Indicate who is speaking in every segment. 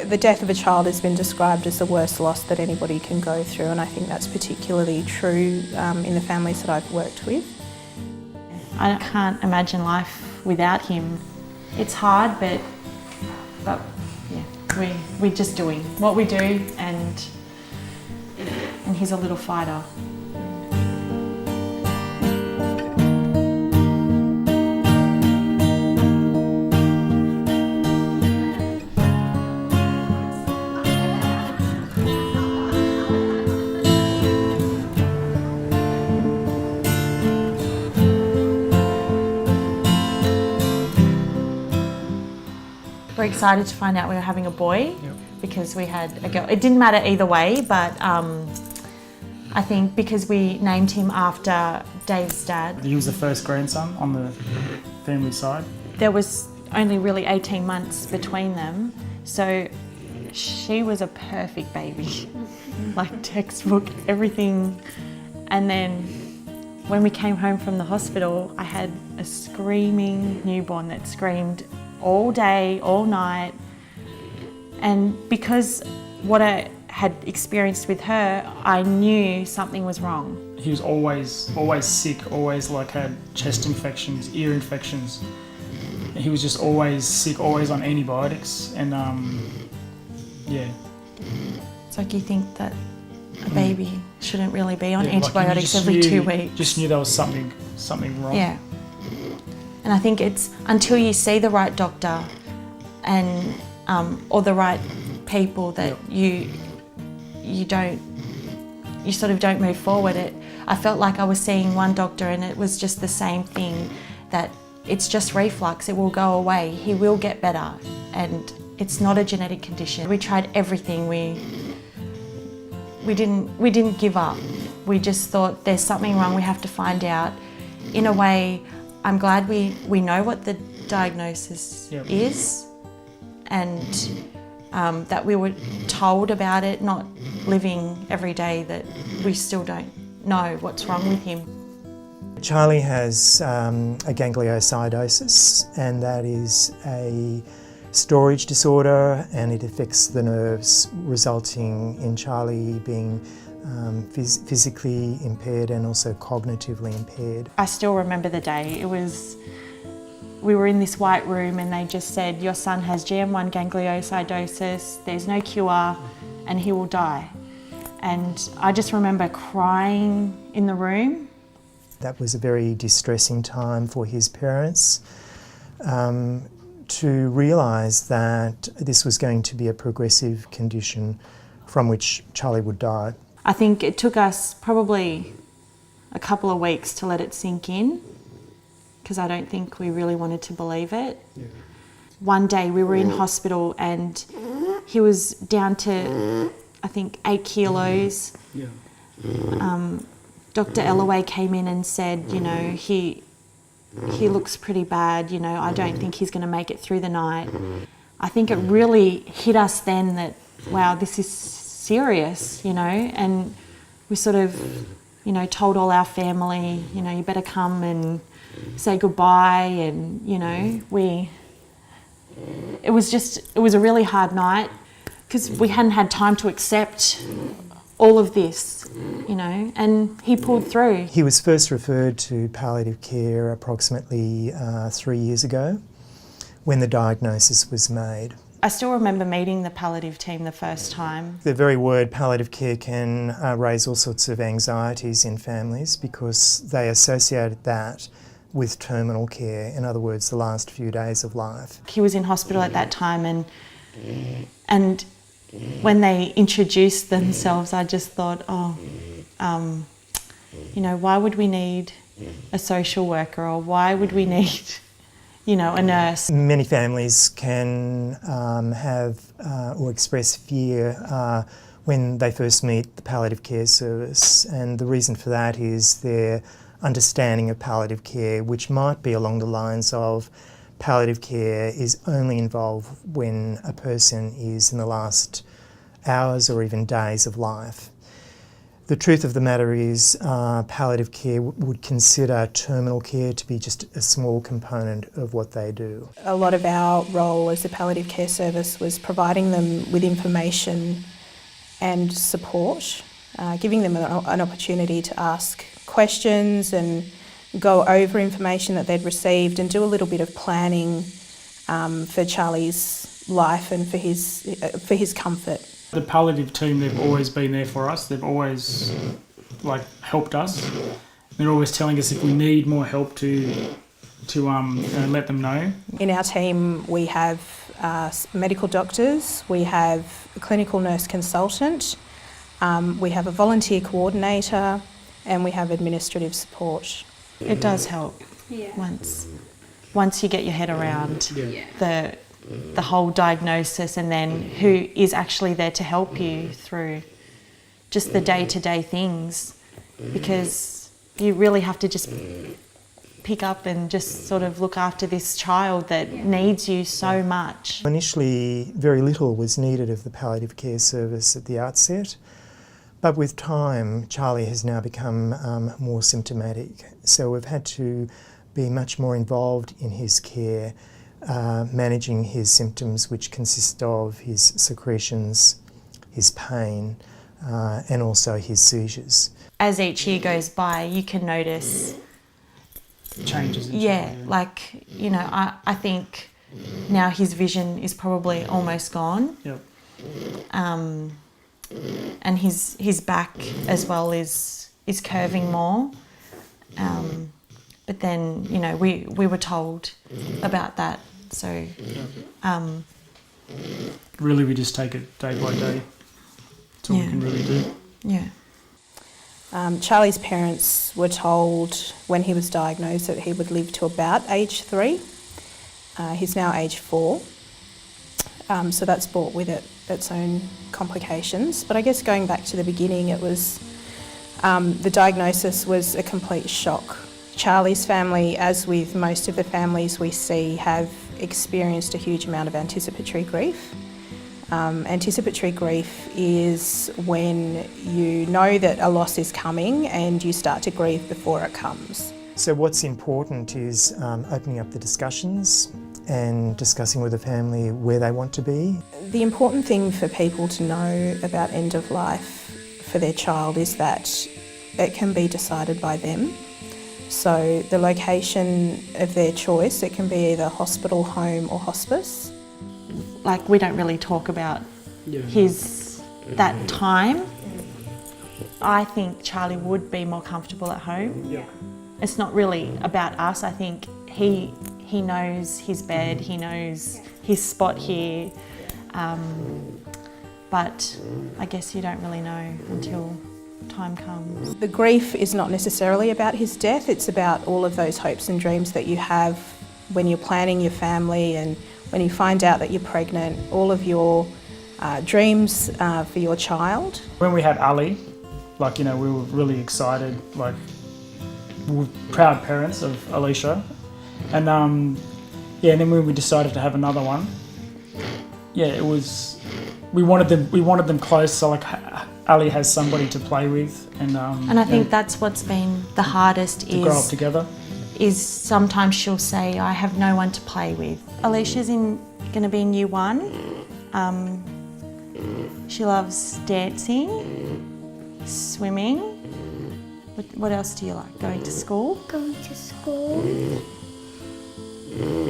Speaker 1: The death of a child has been described as the worst loss that anybody can go through, and I think that's particularly true in the families that I've worked with.
Speaker 2: I can't imagine life without him. It's hard, but yeah, we're just doing what we do, and he's a little fighter. We're excited to find out we were having a boy, because we had a girl. It didn't matter either way, but I think because we named him after Dave's dad.
Speaker 3: He was the first grandson on the family side.
Speaker 2: There was only really 18 months between them, so she was a perfect baby, like textbook, everything. And then when we came home from the hospital, I had a screaming newborn that screamed all day, all night. And because what I had experienced with her, I knew something was wrong.
Speaker 3: He was always sick, always like had chest infections, ear infections. He was just always sick, always on antibiotics, and yeah.
Speaker 2: It's like you think that a baby shouldn't really be on antibiotics
Speaker 3: like
Speaker 2: every 2 weeks.
Speaker 3: Just knew there was something wrong.
Speaker 2: Yeah. And I think it's until you see the right doctor and or the right people that you sort of don't move forward. I felt like I was seeing one doctor and it was just the same thing, that it's just reflux, it will go away, he will get better, and it's not a genetic condition. We tried everything. We didn't give up. We just thought there's something wrong, we have to find out. In a way, I'm glad we know what the diagnosis is, and that we were told about it, not living every day that we still don't know what's wrong with him.
Speaker 4: Charlie has a gangliosidosis, and that is a storage disorder, and it affects the nerves, resulting in Charlie being physically impaired and also cognitively impaired.
Speaker 2: I still remember the day. We were in this white room and they just said, your son has GM1 gangliosidosis, there's no cure, and he will die. And I just remember crying in the room.
Speaker 4: That was a very distressing time for his parents, to realise that this was going to be a progressive condition from which Charlie would die.
Speaker 2: I think it took us probably a couple of weeks to let it sink in, because I don't think we really wanted to believe it. Yeah. One day we were in hospital and he was down to, I think, 8 kilos. Yeah. Dr. Ellaway came in and said, you know, he looks pretty bad, you know, I don't think he's going to make it through the night. I think it really hit us then that, wow, this is serious, you know, and we sort of, you know, told all our family, you know, you better come and say goodbye, and, you know, it was a really hard night because we hadn't had time to accept all of this, you know, and he pulled through.
Speaker 4: He was first referred to palliative care approximately 3 years ago when the diagnosis was made.
Speaker 2: I still remember meeting the palliative team the first time.
Speaker 4: The very word palliative care can raise all sorts of anxieties in families because they associated that with terminal care, in other words, the last few days of life.
Speaker 2: He was in hospital at that time, and when they introduced themselves, I just thought, you know, why would we need a social worker, or why would we need, you know, a nurse?
Speaker 4: Many families can have or express fear when they first meet the palliative care service, and the reason for that is their understanding of palliative care, which might be along the lines of palliative care is only involved when a person is in the last hours or even days of life. The truth of the matter is palliative care would consider terminal care to be just a small component of what they do.
Speaker 1: A lot of our role as a palliative care service was providing them with information and support, giving them an opportunity to ask questions and go over information that they'd received and do a little bit of planning for Charlie's life and for his comfort.
Speaker 3: The palliative team, they've always been there for us. They've always helped us. They're always telling us if we need more help to let them know.
Speaker 1: In our team we have medical doctors, we have a clinical nurse consultant, we have a volunteer coordinator, and we have administrative support.
Speaker 2: It does help once you get your head around the whole diagnosis, and then who is actually there to help you through just the day-to-day things, because you really have to just pick up and just sort of look after this child that needs you so much.
Speaker 4: Initially, very little was needed of the palliative care service at the outset, but with time, Charlie has now become more symptomatic. So we've had to be much more involved in his care, managing his symptoms, which consist of his secretions, his pain, and also his seizures.
Speaker 2: As each year goes by, you can notice
Speaker 3: Changes.
Speaker 2: I think now his vision is probably almost gone.
Speaker 3: Yep.
Speaker 2: And his back as well is curving more. But then, we were told about that. So,
Speaker 3: really, we just take it day by day. That's all we can really do.
Speaker 2: Yeah.
Speaker 1: Charlie's parents were told when he was diagnosed that he would live to about age 3. He's now age 4. So that's brought with it its own complications. But I guess going back to the beginning, it was the diagnosis was a complete shock. Charlie's family, as with most of the families we see, have experienced a huge amount of anticipatory grief. Anticipatory grief is when you know that a loss is coming and you start to grieve before it comes.
Speaker 4: So what's important is opening up the discussions and discussing with the family where they want to be.
Speaker 1: The important thing for people to know about end of life for their child is that it can be decided by them. So the location of their choice, it can be either hospital, home or hospice.
Speaker 2: We don't really talk about that time. I think Charlie would be more comfortable at home.
Speaker 3: Yeah.
Speaker 2: It's not really about us. I think he knows his bed, he knows his spot here, but I guess you don't really know until time comes.
Speaker 1: The grief is not necessarily about his death, it's about all of those hopes and dreams that you have when you're planning your family and when you find out that you're pregnant, all of your dreams for your child.
Speaker 3: When we had Ali, we were really excited, we were proud parents of Alicia. And and then when we decided to have another one, it was, we wanted them close, so Ali has somebody to play with. And
Speaker 2: I think that's what's been the hardest
Speaker 3: to grow up together.
Speaker 2: Is sometimes she'll say, I have no one to play with. Alicia's going to be in year 1. She loves dancing, swimming. What else do you like? Going to school?
Speaker 5: Going to school. And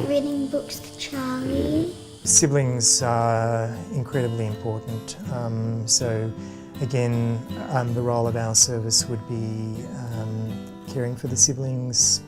Speaker 5: reading books to Charlie.
Speaker 4: Siblings are incredibly important. So again, the role of our service would be caring for the siblings,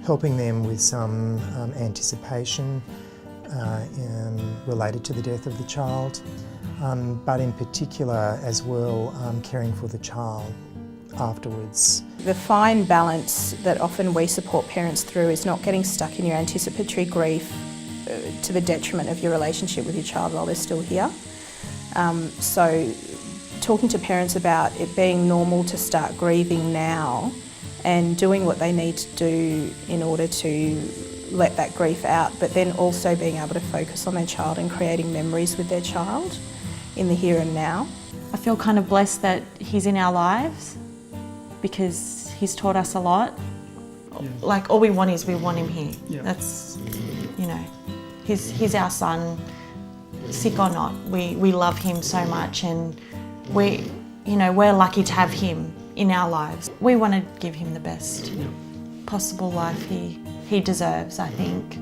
Speaker 4: helping them with some anticipation related to the death of the child, but in particular as well caring for the child afterwards.
Speaker 1: The fine balance that often we support parents through is not getting stuck in your anticipatory grief to the detriment of your relationship with your child while they're still here. So talking to parents about it being normal to start grieving now and doing what they need to do in order to let that grief out, but then also being able to focus on their child and creating memories with their child. in the here and now.
Speaker 2: I feel kind of blessed that he's in our lives because he's taught us a lot.
Speaker 3: Yeah.
Speaker 2: Like all we want him here.
Speaker 3: Yeah.
Speaker 2: That's, you know, he's our son, sick or not. We love him so much, and we're lucky to have him in our lives. We want to give him the best possible life he deserves, I think.